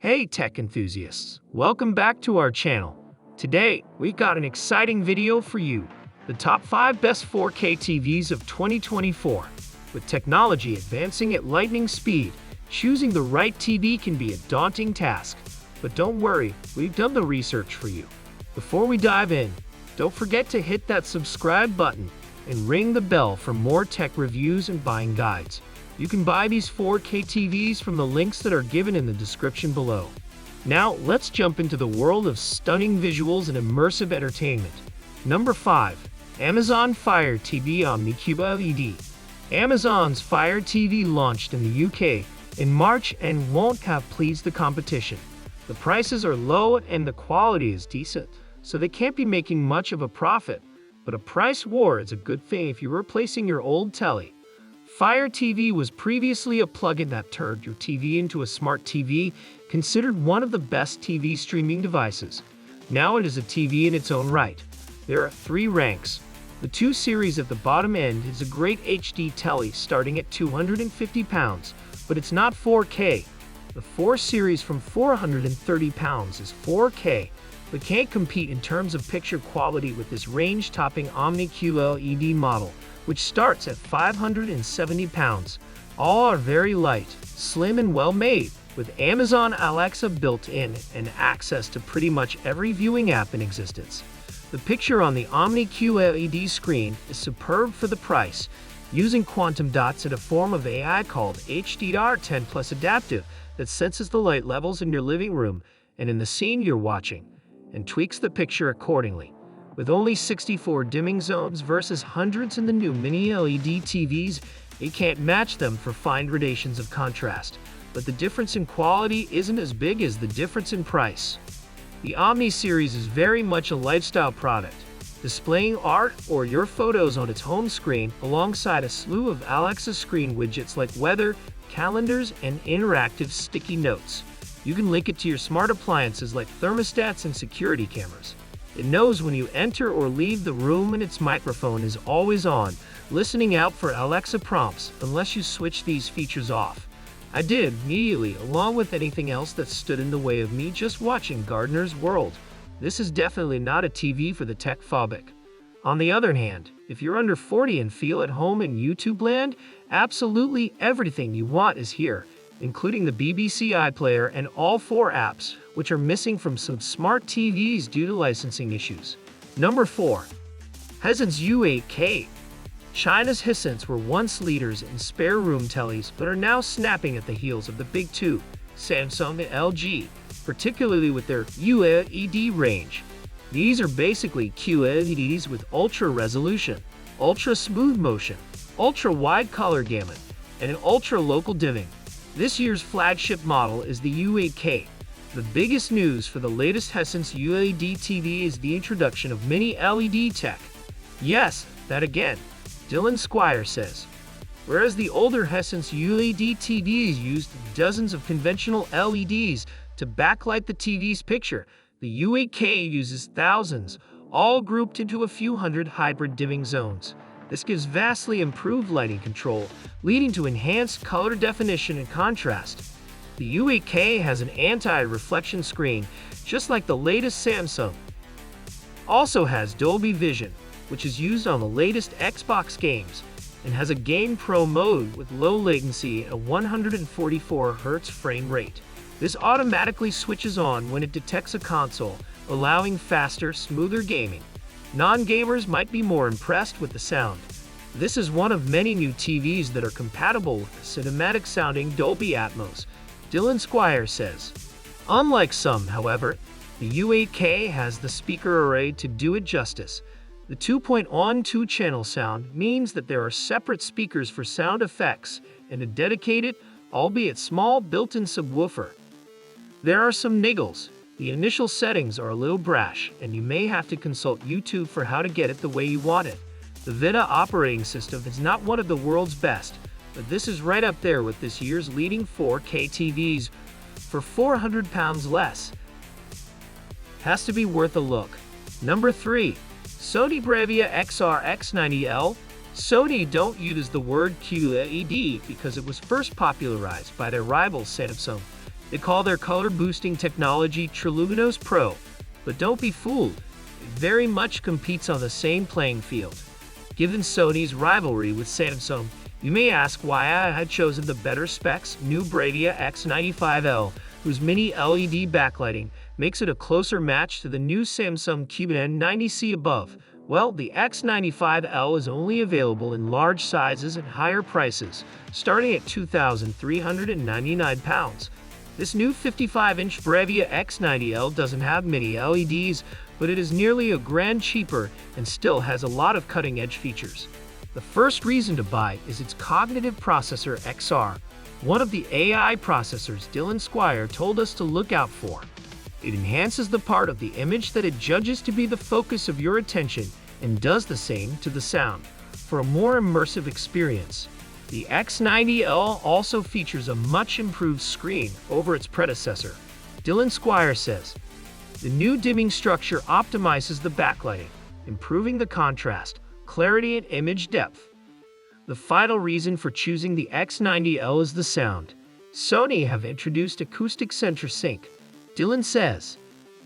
Hey tech enthusiasts, welcome back to our channel. Today, we've got an exciting video for you. The top 5 best 4K TVs of 2024. With technology advancing at lightning speed, choosing the right TV can be a daunting task. But don't worry, we've done the research for you. Before we dive in, don't forget to hit that subscribe button and ring the bell for more tech reviews and buying guides. You can buy these 4K TVs from the links that are given in the description below. Now, let's jump into the world of stunning visuals and immersive entertainment. Number 5. Amazon Fire TV Omni-Cube LED. Amazon's Fire TV launched in the UK in March and won't have pleased the competition. The prices are low and the quality is decent, so they can't be making much of a profit. But a price war is a good thing if you're replacing your old telly. Fire TV was previously a plugin that turned your TV into a smart TV, considered one of the best TV streaming devices. Now it is a TV in its own right. There are 3 ranks. The 2 series at the bottom end is a great HD telly starting at £250, but it's not 4K. The 4 series from £430 is 4K, but can't compete in terms of picture quality with this range-topping Omni-Cube LED model, which starts at £570. All are very light, slim and well made, with Amazon Alexa built in and access to pretty much every viewing app in existence. The picture on the Omni-Cube LED screen is superb for the price, using quantum dots in a form of AI called HDR10 Plus Adaptive that senses the light levels in your living room and in the scene you're watching, and tweaks the picture accordingly. With only 64 dimming zones versus hundreds in the new mini LED TVs, it can't match them for fine gradations of contrast. But the difference in quality isn't as big as the difference in price. The Omni series is very much a lifestyle product, displaying art or your photos on its home screen alongside a slew of Alexa screen widgets like weather, calendars, and interactive sticky notes. You can link it to your smart appliances like thermostats and security cameras. It knows when you enter or leave the room, and its microphone is always on, listening out for Alexa prompts unless you switch these features off. I did immediately, along with anything else that stood in the way of me just watching Gardener's World. This is definitely not a TV for the tech-phobic. On the other hand, if you're under 40 and feel at home in YouTube land, absolutely everything you want is here, including the BBC iPlayer and all 4 apps, which are missing from some smart TVs due to licensing issues. Number 4. Hisense U8K. China's Hisense were once leaders in spare room tellies, but are now snapping at the heels of the big 2, Samsung and LG, particularly with their ULED range. These are basically QLEDs with ultra resolution, ultra smooth motion, ultra wide color gamut, and an ultra local dimming. This year's flagship model is the U8K. The biggest news for the latest Hisense ULED TV is the introduction of mini LED tech. Yes, that again, Dylan Squire says. Whereas the older Hisense ULED TVs used dozens of conventional LEDs to backlight the TV's picture, the U8K uses thousands, all grouped into a few hundred hybrid dimming zones. This gives vastly improved lighting control, leading to enhanced color definition and contrast. The U8K has an anti-reflection screen, just like the latest Samsung. Also has Dolby Vision, which is used on the latest Xbox games, and has a Game Pro mode with low latency and a 144 Hz frame rate. This automatically switches on when it detects a console, allowing faster, smoother gaming. Non-gamers might be more impressed with the sound. This is one of many new TVs that are compatible with the cinematic-sounding Dolby Atmos, Dylan Squire says. Unlike some, however, the U8K has the speaker array to do it justice. The 2.12 channel sound means that there are separate speakers for sound effects and a dedicated, albeit small, built-in subwoofer. There are some niggles. The initial settings are a little brash, and you may have to consult YouTube for how to get it the way you want it. The Vita operating system is not one of the world's best, but this is right up there with this year's leading 4K TVs for £400 less. Has to be worth a look. Number 3. Sony Bravia XR X90L. Sony don't use the word QLED because it was first popularized by their rival Samsung. They call their color boosting technology Triluminos Pro, but don't be fooled. It very much competes on the same playing field. Given Sony's rivalry with Samsung, you may ask why I had chosen the better specs new Bravia X95L, whose mini LED backlighting makes it a closer match to the new Samsung Q990C above. Well, the X95L is only available in large sizes and higher prices, starting at £2,399. This new 55-inch Bravia X90L doesn't have mini LEDs, but it is nearly a grand cheaper and still has a lot of cutting-edge features. The first reason to buy is its cognitive processor XR, one of the AI processors Dylan Squire told us to look out for. It enhances the part of the image that it judges to be the focus of your attention and does the same to the sound for a more immersive experience. The X90L also features a much improved screen over its predecessor. Dylan Squire says, the new dimming structure optimizes the backlighting, improving the contrast, clarity, and image depth. The final reason for choosing the X90L is the sound. Sony have introduced acoustic center sync. Dylan says,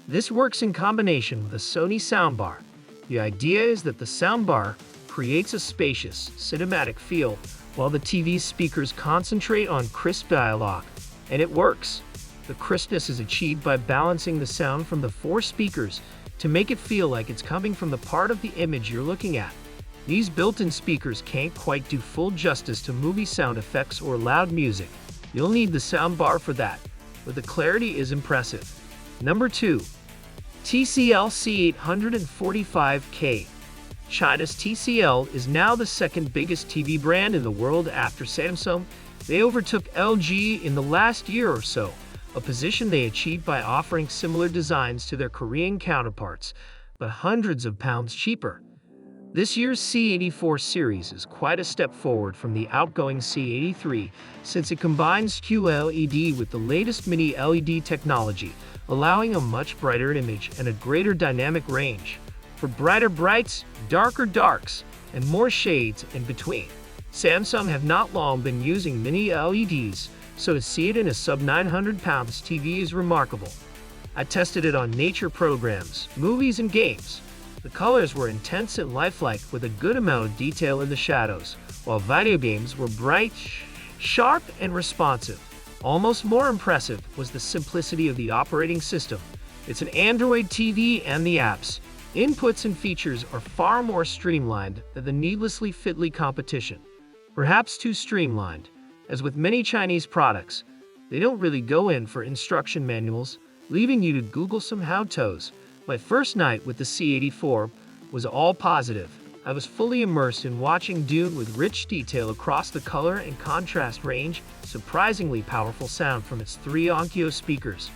this works in combination with a Sony soundbar. The idea is that the soundbar creates a spacious, cinematic feel while the TV speakers concentrate on crisp dialogue. And it works. The crispness is achieved by balancing the sound from the 4 speakers to make it feel like it's coming from the part of the image you're looking at. These built-in speakers can't quite do full justice to movie sound effects or loud music. You'll need the soundbar for that, but the clarity is impressive. Number 2. TCL C845K. China's TCL is now the second biggest TV brand in the world after Samsung. They overtook LG in the last year or so, a position they achieved by offering similar designs to their Korean counterparts, but hundreds of pounds cheaper. This year's C84 series is quite a step forward from the outgoing C83 since it combines QLED with the latest mini LED technology, allowing a much brighter image and a greater dynamic range. For brighter brights, darker darks, and more shades in between. Samsung have not long been using mini LEDs, so to see it in a sub-900 pounds TV is remarkable. I tested it on nature programs, movies, and games. The colors were intense and lifelike with a good amount of detail in the shadows, while video games were bright, sharp, and responsive. Almost more impressive was the simplicity of the operating system. It's an Android TV and the apps, inputs and features are far more streamlined than the needlessly fiddly competition. Perhaps too streamlined. As with many Chinese products, they don't really go in for instruction manuals, leaving you to Google some how-tos. My first night with the C84 was all positive. I was fully immersed in watching Dune with rich detail across the color and contrast range, surprisingly powerful sound from its 3 Onkyo speakers.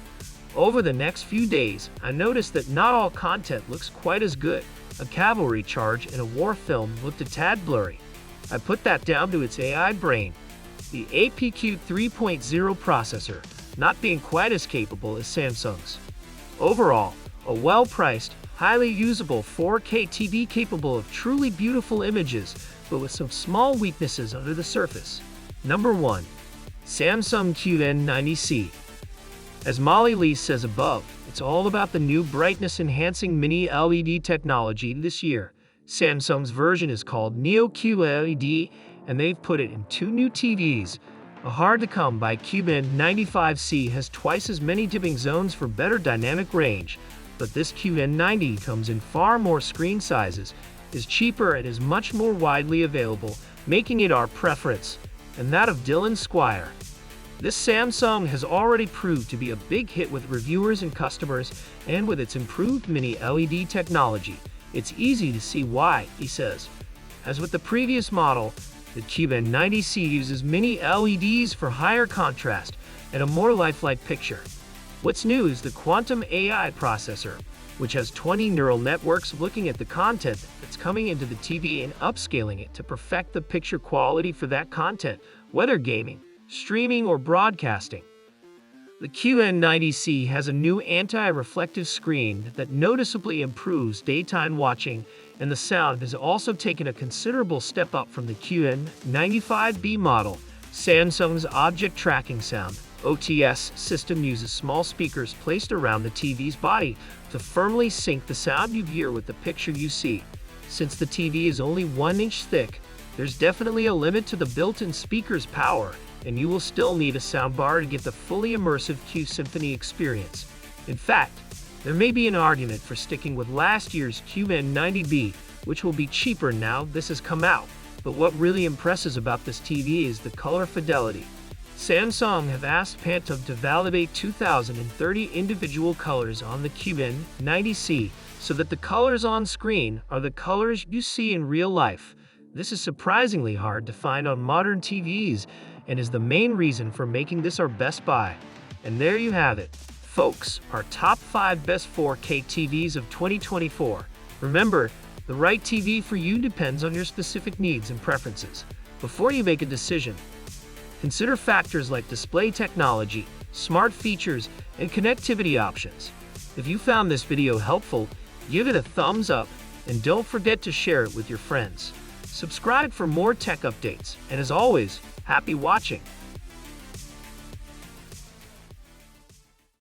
Over the next few days, I noticed that not all content looks quite as good. A cavalry charge in a war film looked a tad blurry. I put that down to its AI brain. The APQ 3.0 processor not being quite as capable as Samsung's. Overall, a well-priced, highly usable 4K TV capable of truly beautiful images, but with some small weaknesses under the surface. Number 1. Samsung Q990C. As Molly Lee says above, it's all about the new brightness-enhancing mini LED technology this year. Samsung's version is called Neo QLED, and they've put it in 2 new TVs. A hard-to-come-by Q995C has twice as many dimming zones for better dynamic range, but this Q990 comes in far more screen sizes, is cheaper, and is much more widely available, making it our preference, and that of Dylan Squire. This Samsung has already proved to be a big hit with reviewers and customers, and with its improved mini LED technology, it's easy to see why, he says. As with the previous model, the Q990C uses mini LEDs for higher contrast and a more lifelike picture. What's new is the Quantum AI processor, which has 20 neural networks looking at the content that's coming into the TV and upscaling it to perfect the picture quality for that content, whether gaming, streaming, or broadcasting. The Q990C has a new anti-reflective screen that noticeably improves daytime watching, and the sound has also taken a considerable step up from the Q995B model. Samsung's object tracking sound, OTS system uses small speakers placed around the TV's body to firmly sync the sound you hear with the picture you see. Since the TV is only 1 inch thick, there's definitely a limit to the built-in speaker's power, and you will still need a soundbar to get the fully immersive Q Symphony experience. In fact, there may be an argument for sticking with last year's QN90B, which will be cheaper now this has come out. But what really impresses about this TV is the color fidelity. Samsung have asked Pantone to validate 2030 individual colors on the QN90C so that the colors on screen are the colors you see in real life. This is surprisingly hard to find on modern TVs and is the main reason for making this our best buy. And there you have it, folks, our top 5 best 4K TVs of 2024. Remember, the right TV for you depends on your specific needs and preferences. Before you make a decision, consider factors like display technology, smart features, and connectivity options. If you found this video helpful, give it a thumbs up and don't forget to share it with your friends. Subscribe for more tech updates, and as always, happy watching!